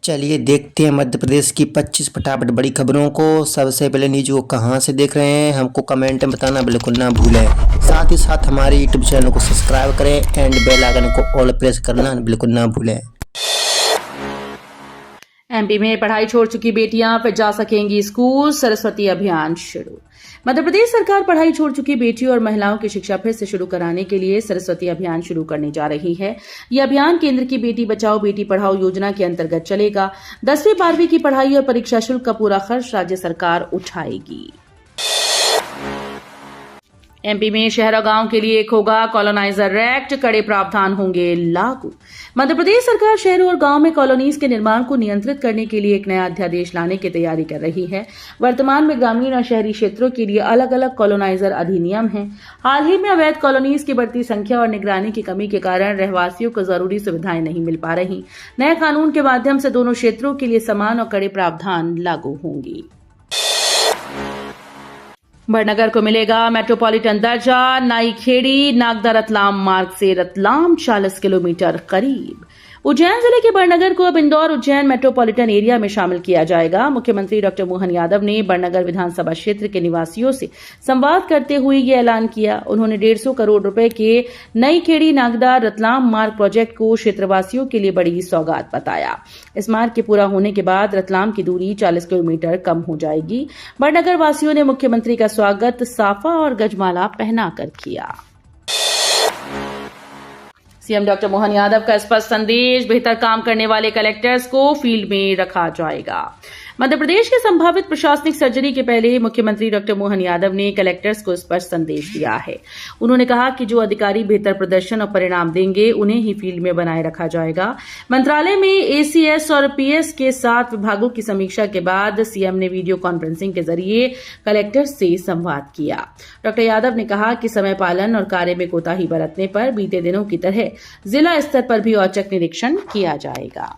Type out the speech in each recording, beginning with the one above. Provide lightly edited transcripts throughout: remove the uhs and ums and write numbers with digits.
चलिए देखते हैं मध्य प्रदेश की 25 फटाफट बड़ी खबरों को। सबसे पहले न्यूज को कहां से देख रहे हैं हमको कमेंट में बताना बिल्कुल ना भूलें। साथ ही साथ हमारे यूट्यूब चैनल को सब्सक्राइब करें एंड बेल आइकन को ऑल प्रेस करना बिल्कुल ना भूलें। एमपी में पढ़ाई छोड़ चुकी बेटियां फिर जा सकेंगी स्कूल, सरस्वती अभियान शुरू। मध्य प्रदेश सरकार पढ़ाई छोड़ चुकी बेटियों और महिलाओं की शिक्षा फिर से शुरू कराने के लिए सरस्वती अभियान शुरू करने जा रही है। यह अभियान केंद्र की बेटी बचाओ बेटी पढ़ाओ योजना के अंतर्गत चलेगा। 10वीं 12वीं की पढ़ाई और परीक्षा शुल्क का पूरा खर्च राज्य सरकार उठाएगी। एमपी में शहर और गांव के लिए एक होगा कॉलोनाइजर एक्ट, कड़े प्रावधान होंगे लागू। मध्य प्रदेश सरकार शहरों और गांव में कॉलोनीज के निर्माण को नियंत्रित करने के लिए एक नया अध्यादेश लाने की तैयारी कर रही है। वर्तमान में ग्रामीण और शहरी क्षेत्रों के लिए अलग अलग कॉलोनाइजर अधिनियम हैं। हाल ही में अवैध कॉलोनीज की बढ़ती संख्या और निगरानी की कमी के कारण रहवासियों को जरूरी सुविधाएं नहीं मिल पा रही। नए कानून के माध्यम से दोनों क्षेत्रों के लिए समान और कड़े प्रावधान लागू होंगे। बड़नगर को मिलेगा मेट्रोपॉलिटन दर्जा। नई खेड़ी नागदा रतलाम मार्ग से रतलाम 40 किलोमीटर करीब। उज्जैन जिले के बड़नगर को अब इंदौर उज्जैन मेट्रोपॉलिटन एरिया में शामिल किया जाएगा। मुख्यमंत्री डॉक्टर मोहन यादव ने बड़नगर विधानसभा क्षेत्र के निवासियों से संवाद करते हुए ये ऐलान किया। उन्होंने 150 करोड़ रुपए के नई खेड़ी नागदा रतलाम मार्ग प्रोजेक्ट को क्षेत्रवासियों के लिए बड़ी सौगात बताया। इस मार्ग के पूरा होने के बाद रतलाम की दूरी 40 किलोमीटर कम हो जाएगी। बड़नगर वासियों ने मुख्यमंत्री का स्वागत साफा और गजमाला पहनाकर किया। सीएम डॉक्टर मोहन यादव का स्पष्ट संदेश, बेहतर काम करने वाले कलेक्टर्स को फील्ड में रखा जाएगा। मध्य प्रदेश के संभावित प्रशासनिक सर्जरी के पहले मुख्यमंत्री डॉक्टर मोहन यादव ने कलेक्टर्स को स्पष्ट संदेश दिया है। उन्होंने कहा कि जो अधिकारी बेहतर प्रदर्शन और परिणाम देंगे उन्हें ही फील्ड में बनाए रखा जाएगा। मंत्रालय में एसीएस और पीएस के 7 विभागों की समीक्षा के बाद सीएम ने वीडियो कॉन्फ्रेंसिंग के जरिए कलेक्टर्स से संवाद किया। डॉक्टर यादव ने कहा कि समय पालन और कार्य में कोताही बरतने पर बीते दिनों की तरह जिला स्तर पर भी औचक निरीक्षण किया जाएगा।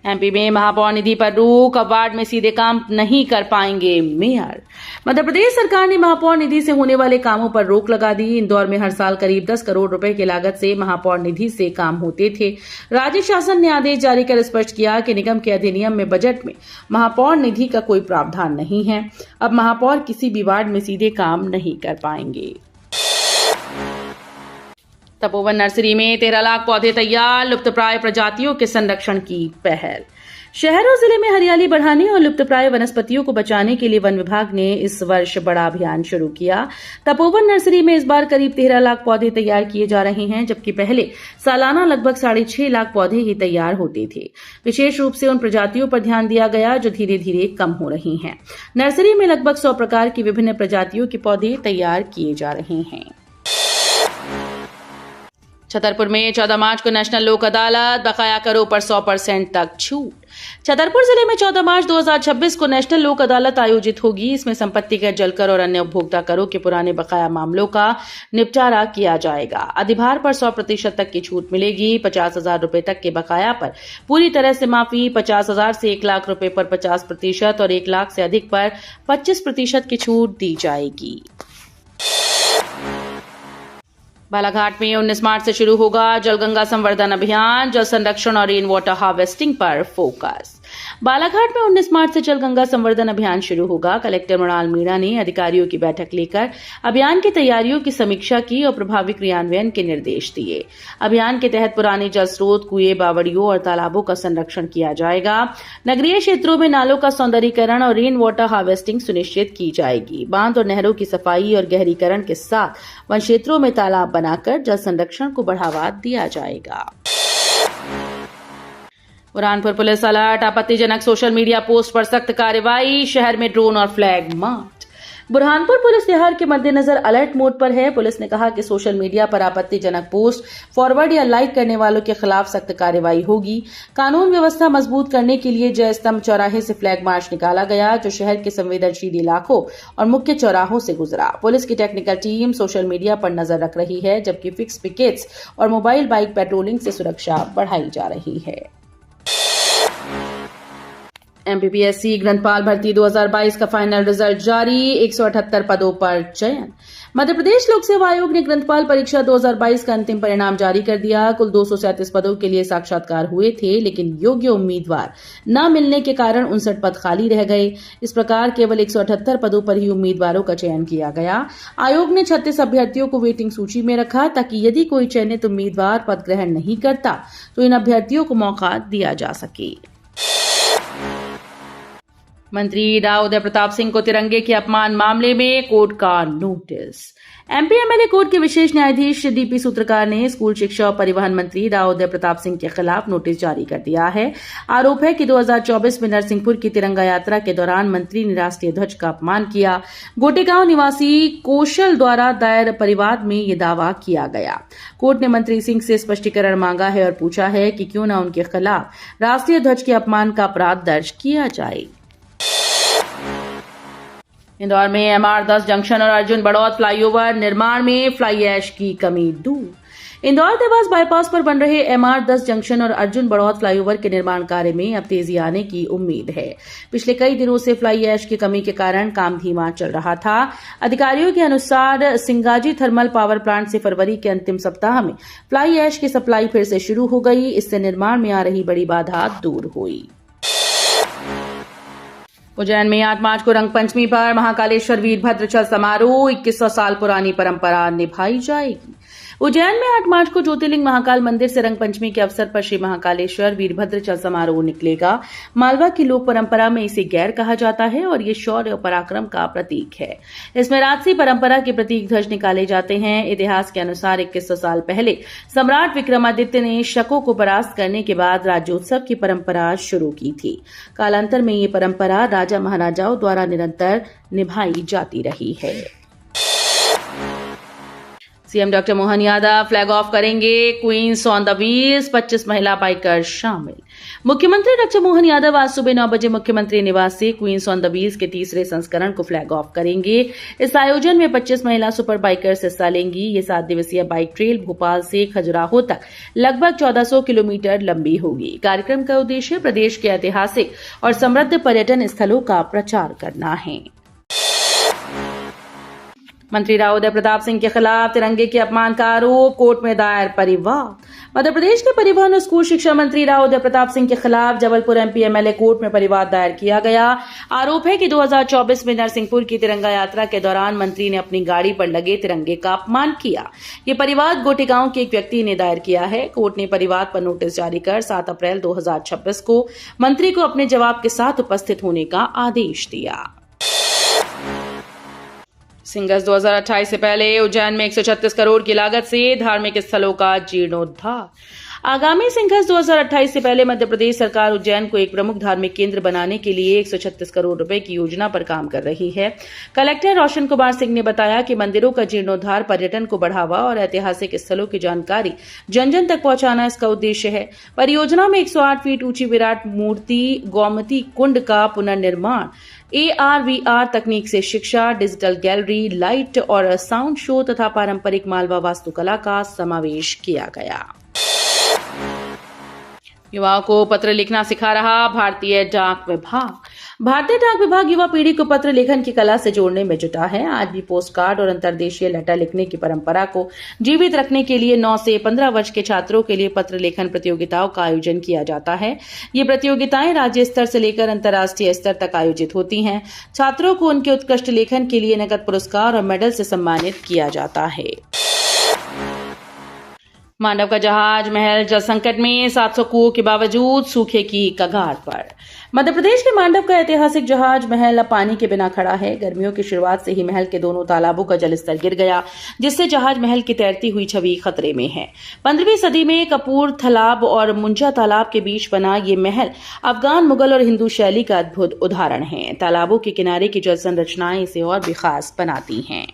एमपी में महापौर निधि पर रोक, अब वार्ड में सीधे काम नहीं कर पाएंगे मेयर। मध्य प्रदेश सरकार ने महापौर निधि से होने वाले कामों पर रोक लगा दी। इंदौर में हर साल करीब 10 करोड़ रुपए की लागत से महापौर निधि से काम होते थे। राज्य शासन ने आदेश जारी कर स्पष्ट किया कि निगम के अधिनियम में बजट में महापौर निधि का कोई प्रावधान नहीं है। अब महापौर किसी भी वार्ड में सीधे काम नहीं कर पाएंगे। तपोवन नर्सरी में 13 लाख पौधे तैयार, लुप्तप्राय प्रजातियों के संरक्षण की पहल। शहर और जिले में हरियाली बढ़ाने और लुप्तप्राय वनस्पतियों को बचाने के लिए वन विभाग ने इस वर्ष बड़ा अभियान शुरू किया। तपोवन नर्सरी में इस बार करीब 13 लाख पौधे तैयार किए जा रहे हैं, जबकि पहले सालाना लगभग 6.5 लाख पौधे ही तैयार होते थे। विशेष रूप से उन प्रजातियों पर ध्यान दिया गया जो धीरे धीरे कम हो रही हैं। नर्सरी में लगभग 100 प्रकार की विभिन्न प्रजातियों के पौधे तैयार किए जा रहे हैं। छतरपुर में 14 मार्च को नेशनल लोक अदालत, बकाया करो पर 100% तक छूट। छतरपुर जिले में 14 मार्च 2026 को नेशनल लोक अदालत आयोजित होगी। इसमें संपत्ति कर, जलकर और अन्य उपभोक्ता करों के पुराने बकाया मामलों का निपटारा किया जाएगा। अधिभार पर 100% तक की छूट मिलेगी। 50,000 रुपए तक के बकाया पर पूरी तरह से माफी, 50,000 से 1 लाख रुपए पर 50% और 1 लाख से अधिक पर 25% की छूट दी जाएगी। बालाघाट में 19 मार्च से शुरू होगा जलगंगा संवर्धन अभियान, जल संरक्षण और रेन वाटर हार्वेस्टिंग पर फोकस। बालाघाट में 19 मार्च से जलगंगा संवर्धन अभियान शुरू होगा। कलेक्टर मृणाल मीणा ने अधिकारियों की बैठक लेकर अभियान की तैयारियों की समीक्षा की और प्रभावी क्रियान्वयन के निर्देश दिए। अभियान के तहत पुराने जल स्रोत, कुएं, बावड़ियों और तालाबों का संरक्षण किया जाएगा। नगरीय क्षेत्रों में नालों का सौंदर्यीकरण और रेन वाटर हार्वेस्टिंग सुनिश्चित की जाएगी। बांध और नहरों की सफाई और गहरीकरण के साथ वन क्षेत्रों में तालाब बनाकर जल संरक्षण को बढ़ावा दिया जाएगा। बुरहानपुर पुलिस अलर्ट, आपत्तिजनक सोशल मीडिया पोस्ट पर सख्त कार्रवाई, शहर में ड्रोन और फ्लैग मार्च। बुरहानपुर पुलिस त्योहार के मद्देनजर अलर्ट मोड पर है। पुलिस ने कहा कि सोशल मीडिया पर आपत्तिजनक पोस्ट, फॉरवर्ड या लाइक करने वालों के खिलाफ सख्त कार्रवाई होगी। कानून व्यवस्था मजबूत करने के लिए जय स्तंभ चौराहे से फ्लैग मार्च निकाला गया, जो शहर के संवेदनशील इलाकों और मुख्य चौराहों से गुजरा। पुलिस की टेक्निकल टीम सोशल मीडिया पर नजर रख रही है, जबकि फिक्स पिकेट्स और मोबाइल बाइक पेट्रोलिंग से सुरक्षा बढ़ाई जा रही है। एमपीपीएससी ग्रंथपाल भर्ती 2022 का फाइनल रिजल्ट जारी, 178 पदों पर चयन। मध्य प्रदेश लोक सेवा आयोग ने ग्रंथपाल परीक्षा 2022 का अंतिम परिणाम जारी कर दिया। कुल 237 पदों के लिए साक्षात्कार हुए थे, लेकिन योग्य उम्मीदवार न मिलने के कारण 59 पद खाली रह गए। इस प्रकार केवल 178 पदों पर ही उम्मीदवारों का चयन किया गया। आयोग ने 36 अभ्यर्थियों को वेटिंग सूची में रखा, ताकि यदि कोई चयनित उम्मीदवार पद ग्रहण नहीं करता तो इन अभ्यर्थियों को मौका दिया जा सके। मंत्री राव उदय प्रताप सिंह को तिरंगे के अपमान मामले में कोर्ट का नोटिस। एमपी एमएलए कोर्ट के विशेष न्यायाधीश डीपी सूत्रकार ने स्कूल शिक्षा और परिवहन मंत्री राव उदय प्रताप सिंह के खिलाफ नोटिस जारी कर दिया है। आरोप है कि 2024 में नरसिंहपुर की तिरंगा यात्रा के दौरान मंत्री ने राष्ट्रीय ध्वज का अपमान किया। गोटेगांव निवासी कौशल द्वारा दायर परिवाद में ये दावा किया गया। कोर्ट ने मंत्री सिंह से स्पष्टीकरण मांगा है और पूछा है कि क्यों न उनके खिलाफ राष्ट्रीय ध्वज के अपमान का अपराध दर्ज किया जाए। इंदौर में MR10 जंक्शन और अर्जुन बड़ौत फ्लाईओवर निर्माण में फ्लाई ऐश की कमी दूर। इंदौर देवास बाईपास पर बन रहे MR10 जंक्शन और अर्जुन बड़ौत फ्लाईओवर के निर्माण कार्य में अब तेजी आने की उम्मीद है। पिछले कई दिनों से फ्लाई ऐश की कमी के कारण काम धीमा चल रहा था। अधिकारियों के अनुसार सिंगाजी थर्मल पावर प्लांट से फरवरी के अंतिम सप्ताह में फ्लाई ऐश की सप्लाई फिर से शुरू हो गई। इससे निर्माण में आ रही बड़ी बाधा दूर हुई। उज्जैन में 8 मार्च को रंगपंचमी पर महाकालेश्वर वीरभद्र चल समारोह, 2100 साल पुरानी परंपरा निभाई जाएगी। उज्जैन में 8 मार्च को ज्योतिर्लिंग महाकाल मंदिर से रंगपंचमी के अवसर पर श्री महाकालेश्वर वीरभद्र चल समारोह निकलेगा। मालवा की लोक परंपरा में इसे गैर कहा जाता है और ये शौर्य और पराक्रम का प्रतीक है। इसमें राजसी परंपरा के प्रतीक ध्वज निकाले जाते हैं। इतिहास के अनुसार 2100 साल पहले सम्राट विक्रमादित्य ने शकों को परास्त करने के बाद राज्योत्सव की परंपरा शुरू की थी। कालांतर में ये परंपरा राजा महाराजाओं द्वारा निरंतर निभाई जाती रही है। CM doctor Mohan Yadav flag of करेंगे, क्वींस ऑन द व्हील्स, 25 महिला बाइकर शामिल। मुख्यमंत्री डॉक्टर मोहन यादव आज सुबह 9 बजे मुख्यमंत्री निवास से क्वींस ऑन द व्हील्स के तीसरे संस्करण को फ्लैग ऑफ करेंगे। इस आयोजन में 25 महिला सुपर बाइकर्स हिस्सा लेंगी। ये 7 दिवसीय बाइक ट्रेल भोपाल से खजुराहो तक लगभग 1400 किलोमीटर लंबी होगी। कार्यक्रम का उद्देश्य प्रदेश के ऐतिहासिक और समृद्ध पर्यटन स्थलों का प्रचार करना है। मंत्री राव उदय प्रताप सिंह के खिलाफ तिरंगे के अपमान का आरोप, कोर्ट में दायर परिवाद। मध्य प्रदेश के परिवहन और स्कूल शिक्षा मंत्री राव उदय प्रताप सिंह के खिलाफ जबलपुर एमपी एमएलए कोर्ट में परिवाद दायर किया गया। आरोप है कि 2024 में नरसिंहपुर की तिरंगा यात्रा के दौरान मंत्री ने अपनी गाड़ी पर लगे तिरंगे का अपमान किया। ये परिवाद गोटेगांव के एक व्यक्ति ने दायर किया है। कोर्ट ने परिवाद पर नोटिस जारी कर 7 अप्रैल 2026 को मंत्री को अपने जवाब के साथ उपस्थित होने का आदेश दिया। सिंगस 2028 से पहले उज्जैन में 136 करोड़ की लागत से धार्मिक स्थलों का जीर्णोद्धार। आगामी सिंघस 2028 से पहले मध्य प्रदेश सरकार उज्जैन को एक प्रमुख धार्मिक केंद्र बनाने के लिए 136 करोड़ रुपए की योजना पर काम कर रही है। कलेक्टर रोशन कुमार सिंह ने बताया कि मंदिरों का जीर्णोद्धार पर्यटन को बढ़ावा और ऐतिहासिक स्थलों की जानकारी जन जन तक पहुंचाना इसका उद्देश्य है। परियोजना में 108 फीट ऊंची विराट मूर्ति गोमती कुंड का पुनर्निर्माण, AR/VR तकनीक से शिक्षा, डिजिटल गैलरी, लाइट और साउंड शो तथा पारंपरिक मालवा वास्तुकला का समावेश किया गया। युवाओं को पत्र लिखना सिखा रहा भारतीय डाक विभाग। भारतीय डाक विभाग युवा पीढ़ी को पत्र लेखन की कला से जोड़ने में जुटा है। आज भी पोस्ट कार्ड और अंतर्देशीय लेटर लिखने की परंपरा को जीवित रखने के लिए 9 से 15 वर्ष के छात्रों के लिए पत्र लेखन प्रतियोगिताओं का आयोजन किया जाता है। ये प्रतियोगिताएं राज्य स्तर से लेकर अंतर्राष्ट्रीय स्तर तक आयोजित होती हैं। छात्रों को उनके उत्कृष्ट लेखन के लिए नकद पुरस्कार और मेडल से सम्मानित किया जाता है। मांडव का जहाज महल जल संकट में, 700 कुओं के बावजूद सूखे की कगार पर। मध्य प्रदेश के मांडव का ऐतिहासिक जहाज महल अब पानी के बिना खड़ा है। गर्मियों की शुरुआत से ही महल के दोनों तालाबों का जलस्तर गिर गया, जिससे जहाज महल की तैरती हुई छवि खतरे में है। 15वीं सदी में कपूर तालाब और मुंजा तालाब के बीच बना ये महल अफगान, मुगल और हिंदू शैली का अद्भुत उदाहरण है। तालाबों के किनारे की जल संरचनाएं इसे और भी खास बनाती हैं।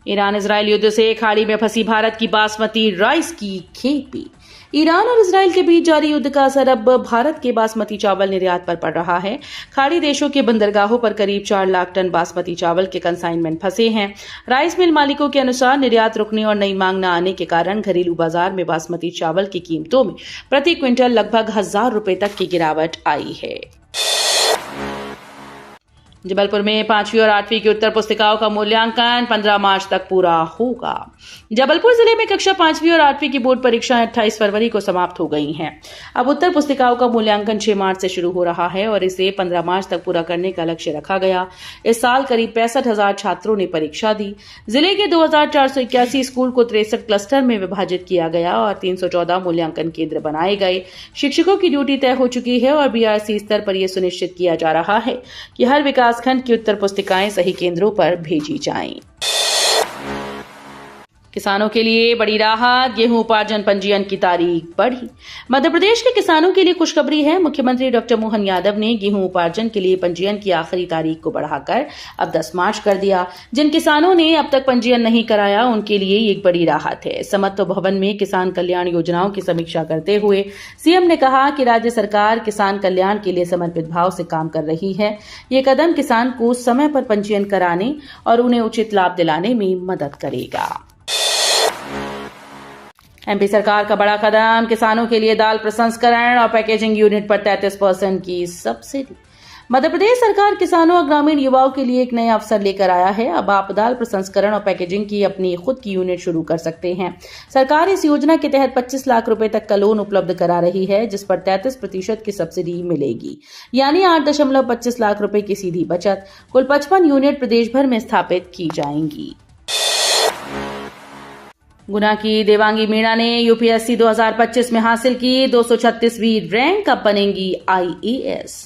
ईरान इजराइल युद्ध से खाड़ी में फंसी भारत की बासमती राइस की खेती। ईरान और इजराइल के बीच जारी युद्ध का असर अब भारत के बासमती चावल निर्यात पर पड़ रहा है। खाड़ी देशों के बंदरगाहों पर करीब 4 लाख टन बासमती चावल के कंसाइनमेंट फंसे हैं। राइस मिल मालिकों के अनुसार निर्यात रुकने और नई मांग न आने के कारण घरेलू बाजार में बासमती चावल की कीमतों में प्रति क्विंटल लगभग 1,000 रुपए तक की गिरावट आई है। जबलपुर में 5वीं और 8वीं की उत्तर पुस्तिकाओं का मूल्यांकन 15 मार्च तक पूरा होगा। जबलपुर जिले में कक्षा 5वीं और 8वीं की बोर्ड परीक्षाएं 28 फरवरी को समाप्त हो गई हैं। अब उत्तर पुस्तिकाओं का मूल्यांकन 6 मार्च से शुरू हो रहा है और इसे 15 मार्च तक पूरा करने का लक्ष्य रखा गया। इस साल करीब 65,000 छात्रों ने परीक्षा दी। जिले के 2,481 स्कूल को 63 क्लस्टर में विभाजित किया गया और 314 मूल्यांकन केंद्र बनाए गए। शिक्षकों की ड्यूटी तय हो चुकी है और बीआरसी स्तर पर यह सुनिश्चित किया जा रहा है कि हर विकासखंड की उत्तर पुस्तिकाएं सही केंद्रों पर भेजी जाएं। किसानों के लिए बड़ी राहत, गेहूं उपार्जन पंजीयन की तारीख बढ़ी। मध्य प्रदेश के किसानों के लिए खुशखबरी है। मुख्यमंत्री डॉक्टर मोहन यादव ने गेहूं उपार्जन के लिए पंजीयन की आखिरी तारीख को बढ़ाकर अब 10 मार्च कर दिया। जिन किसानों ने अब तक पंजीयन नहीं कराया उनके लिए एक बड़ी राहत है। समत्व भवन में किसान कल्याण योजनाओं की समीक्षा करते हुए सीएम ने कहा कि राज्य सरकार किसान कल्याण के लिए समर्पित भाव से काम कर रही है। ये कदम किसान को समय पर पंजीयन कराने और उन्हें उचित लाभ दिलाने में मदद करेगा। एमपी सरकार का बड़ा कदम, किसानों के लिए दाल प्रसंस्करण और पैकेजिंग यूनिट पर 33% की सब्सिडी। मध्य प्रदेश सरकार किसानों और ग्रामीण युवाओं के लिए एक नया अवसर लेकर आया है। अब आप दाल प्रसंस्करण और पैकेजिंग की अपनी खुद की यूनिट शुरू कर सकते हैं। सरकार इस योजना के तहत 25 लाख रुपए तक का लोन उपलब्ध करा रही है, जिस पर 33% की सब्सिडी मिलेगी, यानी 8.25 लाख रुपए की सीधी बचत। कुल 55 यूनिट प्रदेश भर में स्थापित की जाएंगी। गुना की देवांगी मीणा ने यूपीएससी 2025 में हासिल की 236वीं रैंक, अब बनेंगी आईएएस।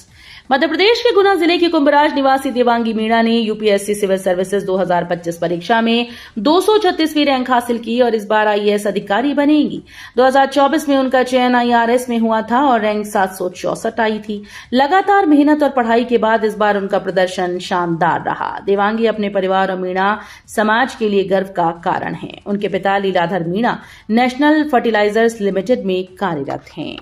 मध्य प्रदेश के गुना जिले के कुंभराज निवासी देवांगी मीणा ने यूपीएससी सिविल सर्विसेज 2025 परीक्षा में 236वीं रैंक हासिल की और इस बार आईएएस अधिकारी बनेंगी। 2024 में उनका चयन आईआरएस में हुआ था और रैंक 764 आई थी। लगातार मेहनत और पढ़ाई के बाद इस बार उनका प्रदर्शन शानदार रहा। देवांगी अपने परिवार और मीणा समाज के लिए गर्व का कारण हैं। उनके पिता Leeladhar Meena national fertilizers limited में कार्यरत हैं।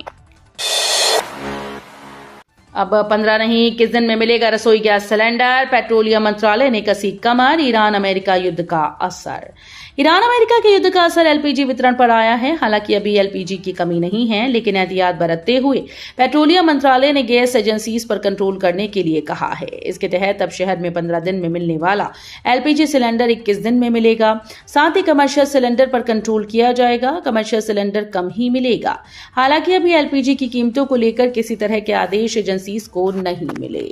अब 15 नहीं 21 दिन में मिलेगा रसोई गैस सिलेंडर। पेट्रोलियम मंत्रालय ने कसी कमर। ईरान अमेरिका युद्ध का असर। ईरान अमेरिका के युद्ध का असर एलपीजी वितरण पर आया है। हालांकि अभी एलपीजी की कमी नहीं है, लेकिन एहतियात बरतते हुए पेट्रोलियम मंत्रालय ने गैस एजेंसीज पर कंट्रोल करने के लिए कहा है। इसके तहत अब शहर में 15 दिन में मिलने वाला एलपीजी सिलेंडर 21 दिन में मिलेगा। साथ ही कमर्शियल सिलेंडर पर कंट्रोल किया जाएगा। कमर्शियल सिलेंडर कम ही मिलेगा। हालांकि अभी एलपीजी की कीमतों को लेकर किसी तरह के आदेश एजेंसीज को नहीं मिले।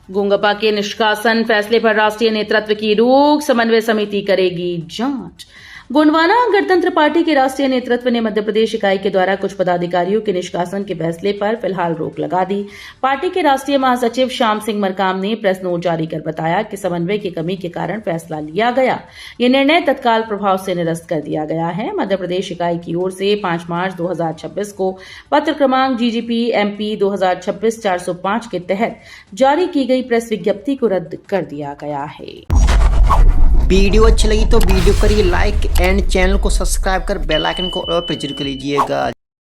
गोंगपा के निष्कासन फैसले पर राष्ट्रीय नेतृत्व की रोक, समन्वय समिति करेगी जांच। गोंडवाना गणतंत्र पार्टी के राष्ट्रीय नेतृत्व ने मध्य प्रदेश इकाई के द्वारा कुछ पदाधिकारियों के निष्कासन के फैसले पर फिलहाल रोक लगा दी। पार्टी के राष्ट्रीय महासचिव श्याम सिंह मरकाम ने प्रेस नोट जारी कर बताया कि समन्वय की कमी के कारण फैसला लिया गया। ये निर्णय तत्काल प्रभाव से निरस्त कर दिया गया है। मध्य प्रदेश इकाई की ओर से 5 मार्च 2026 को पत्र क्रमांक GGP MP 2026-405 के तहत जारी की गई प्रेस विज्ञप्ति को रद्द कर दिया गया है। वीडियो अच्छी लगी तो वीडियो करिए लाइक एंड चैनल को सब्सक्राइब कर बेल आइकन को और प्रेस कर लीजिएगा।